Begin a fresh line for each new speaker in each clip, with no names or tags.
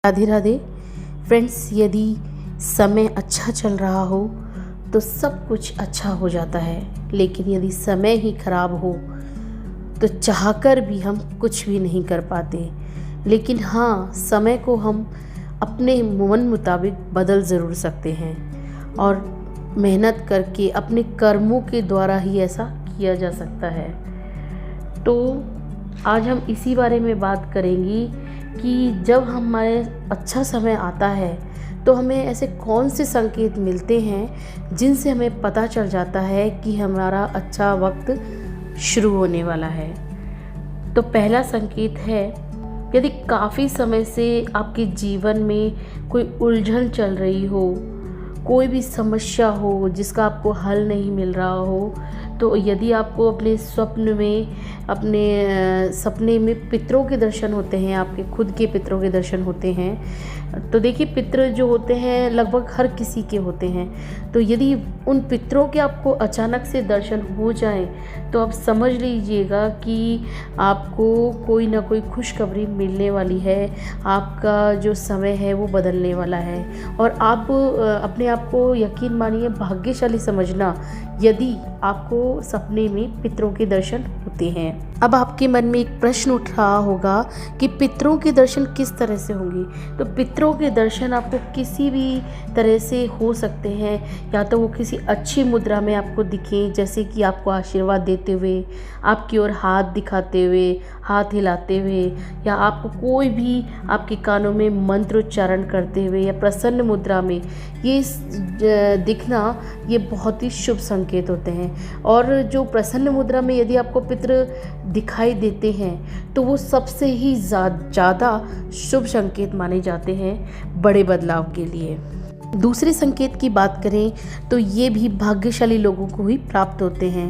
Radhe Radhe friends. यदि समय अच्छा चल रहा हो तो सब कुछ अच्छा हो जाता है, लेकिन यदि समय ही खराब हो तो चाहकर भी हम कुछ भी नहीं कर पाते। लेकिन हाँ, समय को हम अपने मन मुताबिक बदल ज़रूर सकते हैं और मेहनत करके अपने कर्मों के द्वारा ही ऐसा किया जा सकता है। तो आज हम इसी बारे में बात करेंगे कि जब हमारे अच्छा समय आता है तो हमें ऐसे कौन से संकेत मिलते हैं जिनसे हमें पता चल जाता है कि हमारा अच्छा वक्त शुरू होने वाला है। तो पहला संकेत है, यदि काफ़ी समय से आपके जीवन में कोई उलझन चल रही हो, कोई भी समस्या हो जिसका आपको हल नहीं मिल रहा हो, तो यदि आपको अपने सपने में पितरों के दर्शन होते हैं, आपके खुद के पितरों के दर्शन होते हैं, तो देखिए पितर जो होते हैं लगभग हर किसी के होते हैं। तो यदि उन पितरों के आपको अचानक से दर्शन हो जाएं तो आप समझ लीजिएगा कि आपको कोई ना कोई खुशखबरी मिलने वाली है, आपका जो समय है वो बदलने वाला है। और आप अपने आप को यकीन मानिए भाग्यशाली समझना यदि आपको सपने में पितरों के दर्शन होते हैं। अब आपके मन में एक प्रश्न उठ रहा होगा कि पितरों के दर्शन किस तरह से होंगे। तो पितरों के दर्शन आपको किसी भी तरह से हो सकते हैं, या तो वो किसी अच्छी मुद्रा में आपको दिखें, जैसे कि आपको आशीर्वाद देते हुए, आपकी ओर हाथ दिखाते हुए, हाथ हिलाते हुए, या आपको कोई भी आपके कानों में मंत्र उच्चारण करते हुए, या प्रसन्न मुद्रा में ये दिखना, ये बहुत ही शुभ संकेत होते हैं। और जो प्रसन्न मुद्रा में यदि आपको पितर दिखाई देते हैं तो वो सबसे ही ज़्यादा शुभ संकेत माने जाते हैं बड़े बदलाव के लिए। दूसरे संकेत की बात करें तो ये भी भाग्यशाली लोगों को ही प्राप्त होते हैं।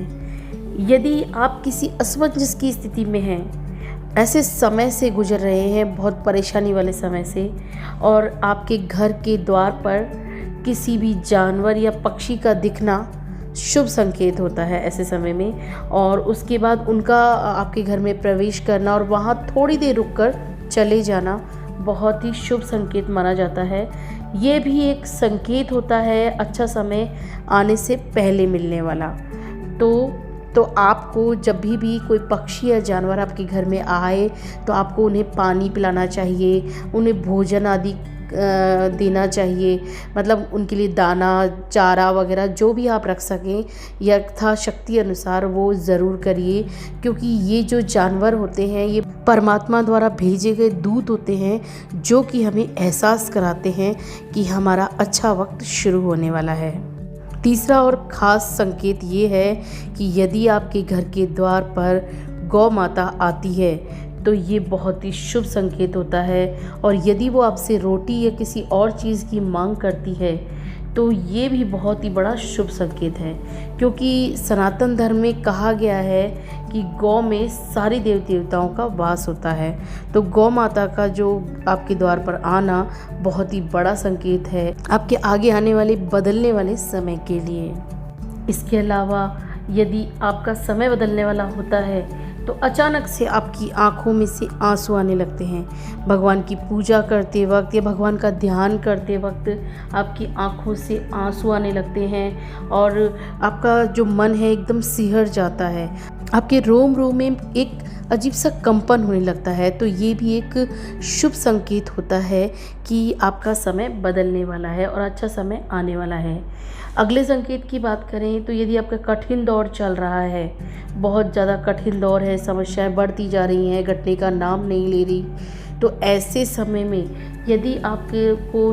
यदि आप किसी असमंजस की स्थिति में हैं, ऐसे समय से गुजर रहे हैं, बहुत परेशानी वाले समय से, और आपके घर के द्वार पर किसी भी जानवर या पक्षी का दिखना शुभ संकेत होता है ऐसे समय में, और उसके बाद उनका आपके घर में प्रवेश करना और वहाँ थोड़ी देर रुककर चले जाना बहुत ही शुभ संकेत माना जाता है। ये भी एक संकेत होता है अच्छा समय आने से पहले मिलने वाला। तो आपको जब भी कोई पक्षी या जानवर आपके घर में आए तो आपको उन्हें पानी पिलाना चाहिए, उन्हें भोजन आदि देना चाहिए, मतलब उनके लिए दाना चारा वगैरह जो भी आप रख सकें यथाशक्ति अनुसार वो ज़रूर करिए, क्योंकि ये जो जानवर होते हैं ये परमात्मा द्वारा भेजे गए दूत होते हैं जो कि हमें एहसास कराते हैं कि हमारा अच्छा वक्त शुरू होने वाला है। तीसरा और ख़ास संकेत ये है कि यदि आपके घर के द्वार पर गौ माता आती है तो ये बहुत ही शुभ संकेत होता है, और यदि वो आपसे रोटी या किसी और चीज़ की मांग करती है तो ये भी बहुत ही बड़ा शुभ संकेत है, क्योंकि सनातन धर्म में कहा गया है कि गौ में सारी देवी देवताओं का वास होता है। तो गौ माता का जो आपके द्वार पर आना बहुत ही बड़ा संकेत है आपके आगे आने वाले बदलने वाले समय के लिए। इसके अलावा यदि आपका समय बदलने वाला होता है तो अचानक से आपकी आंखों में से आंसू आने लगते हैं। भगवान की पूजा करते वक्त या भगवान का ध्यान करते वक्त आपकी आंखों से आंसू आने लगते हैं और आपका जो मन है एकदम सिहर जाता है, आपके रोम रोम में एक अजीब सा कंपन होने लगता है। तो ये भी एक शुभ संकेत होता है कि आपका समय बदलने वाला है और अच्छा समय आने वाला है। अगले संकेत की बात करें तो यदि आपका कठिन दौर चल रहा है, बहुत ज़्यादा कठिन दौर है, समस्याएं बढ़ती जा रही हैं, घटने का नाम नहीं ले रही, तो ऐसे समय में यदि आपके को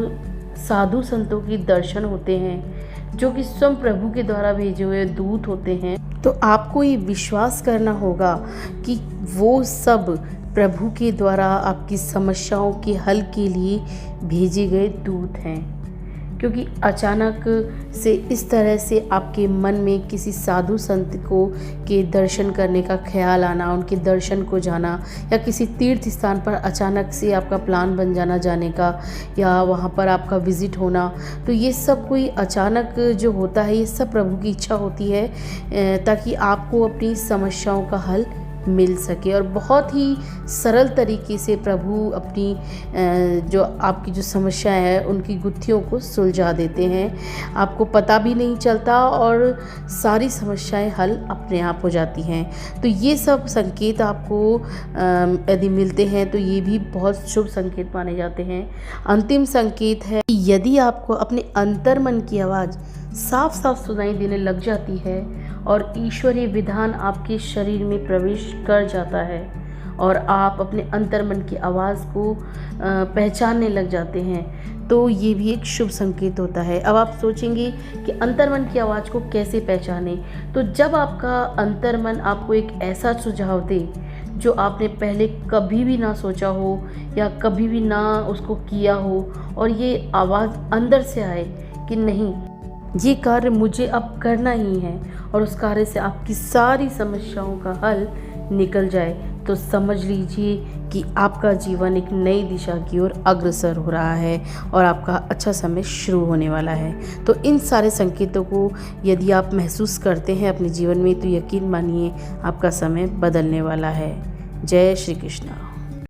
साधु संतों की दर्शन होते हैं जो कि स्वयं प्रभु के द्वारा भेजे हुए दूत होते हैं, तो आपको ये विश्वास करना होगा कि वो सब प्रभु के द्वारा आपकी समस्याओं के हल के लिए भेजे गए दूत हैं। क्योंकि अचानक से इस तरह से आपके मन में किसी साधु संत को के दर्शन करने का ख्याल आना, उनके दर्शन को जाना, या किसी तीर्थ स्थान पर अचानक से आपका प्लान बन जाना जाने का, या वहाँ पर आपका विज़िट होना, तो ये सब कोई अचानक जो होता है ये सब प्रभु की इच्छा होती है ताकि आपको अपनी समस्याओं का हल मिल सके और बहुत ही सरल तरीके से प्रभु अपनी जो आपकी जो समस्या है उनकी गुत्थियों को सुलझा देते हैं। आपको पता भी नहीं चलता और सारी समस्याएं हल अपने आप हो जाती हैं। तो ये सब संकेत आपको यदि मिलते हैं तो ये भी बहुत शुभ संकेत माने जाते हैं। अंतिम संकेत है कि यदि आपको अपने अंतर्मन की आवाज़ साफ साफ सुनाई देने लग जाती है और ईश्वरीय विधान आपके शरीर में प्रवेश कर जाता है और आप अपने अंतर्मन की आवाज़ को पहचानने लग जाते हैं, तो ये भी एक शुभ संकेत होता है। अब आप सोचेंगे कि अंतर्मन की आवाज़ को कैसे पहचानें, तो जब आपका अंतर्मन आपको एक ऐसा सुझाव दे जो आपने पहले कभी भी ना सोचा हो या कभी भी ना उसको किया हो और ये आवाज़ अंदर से आए कि नहीं, ये कार्य मुझे अब करना ही है और उस कार्य से आपकी सारी समस्याओं का हल निकल जाए, तो समझ लीजिए कि आपका जीवन एक नई दिशा की ओर अग्रसर हो रहा है और आपका अच्छा समय शुरू होने वाला है। तो इन सारे संकेतों को यदि आप महसूस करते हैं अपने जीवन में तो यकीन मानिए आपका समय बदलने वाला है। जय श्री कृष्ण।